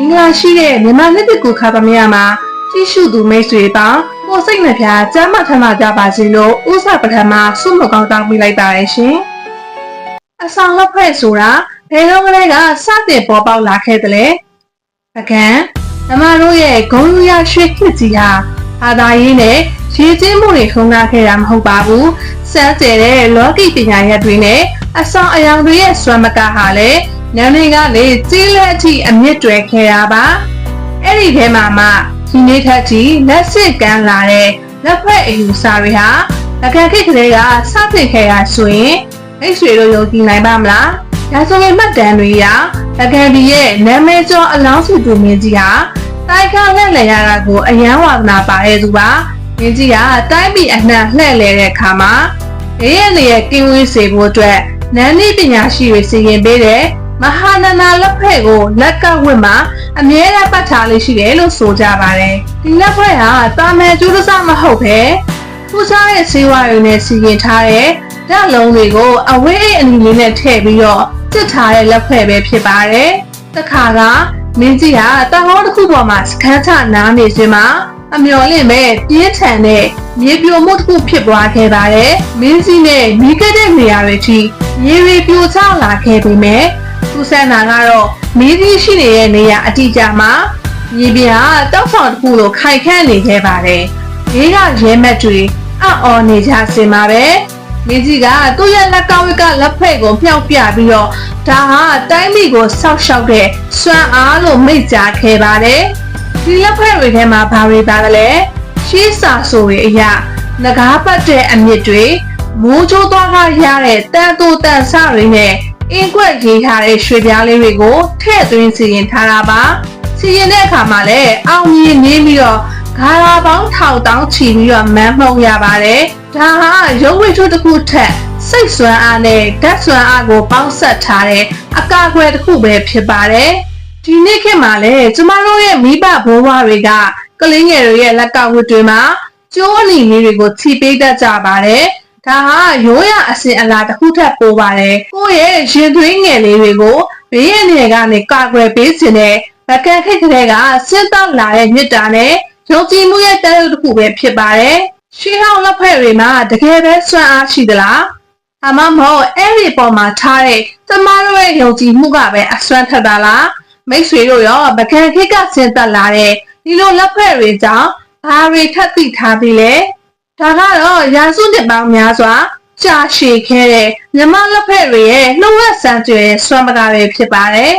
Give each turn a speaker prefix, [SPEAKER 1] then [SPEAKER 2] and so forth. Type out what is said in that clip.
[SPEAKER 1] င်္ဂလာရှိတဲ့မြန်မာလက်တကူခါသမယမှာကြည့်ရှုသူမိတ်ဆွေပေါင်းကိုစိတ်နှဖျားကျမ်းမာထမ်းကြပါစေလို့ဥစ္စာပထမဆုမကောင်းတောင်းပေးလိုက်ပါရရှင်။အဆောင်လက်ဖွဲ့ဆိုတာဘယ်တော့ကလေးကစတင်ပေါ်ပေါက်လာခဲ့တယ်လဲ။ပကံဓမ္မတို့ရဲ့ဂုဏ်ယူရရွှေခေတ်ကြီးဟာဘာသာရေးနဲ့ရည်ကျင်းမှုတွေထုံးကားခဲ့တာမဟုတ်ပါဘူး။စမ်းကြဲတဲ့လောကီပညာရပ်တွေနဲ့အဆောင်အယောင်တွေရဲ့စွမ်းမကဟာလည်းနာမည်ကလေကြီးလက်အထိအမြင့်တွယ်ခဲ့တာပါအဲ့ဒီထဲမှာမှဒီနေ့ထက်ကြီးလက်စစ်ကမ်းလာတဲ့လက်ဖွဲ့အယူစာတွေဟာအကန့်ခိတ်ကလေးကစတင်ခဲ့ရဆိုရင်မိတ်ဆွေတို့ယုံကြည်နိုင်ပါမလားဒါဆိုရင်မှတ်တမ်းတွေရာအကန့်ဒီရဲ့နာမည်ကျော်အလောင်းစုသူမင်းကြီးဟာတိုက်ခါလှည့်လည်ရတာကိုအယံဝါဒနာပါတဲ့သူပါမင်းကြီးကတိုင်းပြည်အနှံ့လှည့်လည်တဲ့အခါမှာရဲရဲရဲ့ကင်းဝေးစေဖို့အတွက်နန်းနည်းပညာရှိတွေစီရင်ပေးတဲ့မဟာနနာလက်ဖက်ကိုလက်ကဝတ်မှာအမြဲတမ်းပတ်ထားလေးရှိတယ်လို့ဆိုကြပါတယ်ဒီလက်ဖက်ဟာတာမန်ကျူးတစားမဟုတ်ပဲထူးခြားတဲ့ဆေးဝါးတွေနဲ့စီရင်ထားတဲ့ဓာတ်လုံးတွေကိုအဝေးအနီလေးနဲ့ထည့်ပြီးတော့စစ်ထားတဲ့လက်ဖက်ပဲဖြစ်ပါတယ်တခါကမင်းကြီးဟာတဟောတစ်ခုပေါ်မှာစခန်းချနားနေခြင်းမှာအမျော်လင့်မဲ့ပြင်းထန်တဲ့မြေပြိုမှုတစ်ခုဖြစ်သွားခဲ့ပါတယ်မင်းကြီးနဲ့မိခဲ့တဲ့နေရာတွေထိမြေတွေပြိုကျလာခဲ့ပေမဲ့သူဆန္ဒကတော့မင်းကြီးရှိနေတဲ့နေရာအတိအကျမှာမြေပြားတောက်ဆောင်တစ်ခုလိုခိုင်ခန့်နေခဲ့ပါတယ်ဒီကရဲမက်တွေအော်နေကြစင်ပါပဲမင်းကြီးကသူ့ရဲ့လက်ကဝိကလက်ဖက်ကိုမြှောက်ပြပြီးတော့ဒါဟာတိုင်းပြည်ကိုဆောက်ရှောက်တဲ့စွမ်းအားလို့မိတ်ကြားခဲ့ပါတယ်ဒီလက်ဖက်တွေထဲမှာဘာတွေပါလဲရှေးစာဆိုတွေအရာငကားပတ်တဲ့အမြစ်တွေမိုးချိုးသွားကရတဲ့တန်တိုးတန်ဆတွေနဲ့အင်းကွက်ရေးထားတဲ့ရွှေပြားလေးတွေကိုထည့်သွင်းစီရင်ထားတာပါစီရင်တဲ့အခါမှာလည်းအောင်မြင်နေပြီးတော့ဂါရာပေါင်းထောင်တောင်းချီပြီးတော့မန်းမှုံရပါတယ်ဒါဟာရုပ်ဝတ္ထုတစ်ခုထက်စိတ်စွမ်းအားနဲ့ဓာတ်စွမ်းအားကိုပေါင်းစပ်ထားတဲ့အကာအကွယ်တစ်ခုပဲဖြစ်ပါတယ်ဒီနေ့ခေတ်မှာလည်းကျမတို့ရဲ့မိဘဘိုးဘွားတွေကကလေးငယ်တွေရဲ့လက်ကဝတ်တွေမှာကျိုးအနီလေးတွေကိုခြိပေးတတ်ကြပါတယ်ဒါဟာရိုးရအစဉ်အလာတစ်ခုထပ်ပိုးပါတယ်ကိုယ့်ရဲ့ရင်သွေးငယ်လေးတွေကိုဘေးရနေကနေကာကွယ်ပေးခြင်းနဲ့ဗကန်ခိတ်ကလေးကစဉ်းတောက်လာတဲ့မြစ်တာနဲ့ယုံကြည်မှုရဲ့တရားတစ်ခုပဲဖြစ်ပါတယ်ရှေးဟောင်းလက်ဖက်တွေမှာတကယ်ပဲစွမ်းအားရှိသလားအမမဟုတ်အဲ့ဒီပေါ်မှာထားတဲ့ကျမတို့ရဲ့ယုံကြည်မှုကပဲအစွမ်းထက်တာလားမိတ်ဆွေတို့ရောဗကန်ခိတ်ကစဉ်းတက်လာတဲ့ဒီလိုလက်ဖက်တွေကြောင့်ဘာတွေထပ်သိထားပြီလဲဒါကတော့ရာစုနှစ်ပေါင်းများစွာကြာရှည်ခဲ့တဲ့မြမလက်ဖက်တွေရဲ့နှုတ်ဆက်ဆန်းကျဲစွမ်းမကားပဲဖြစ်ပါတယ်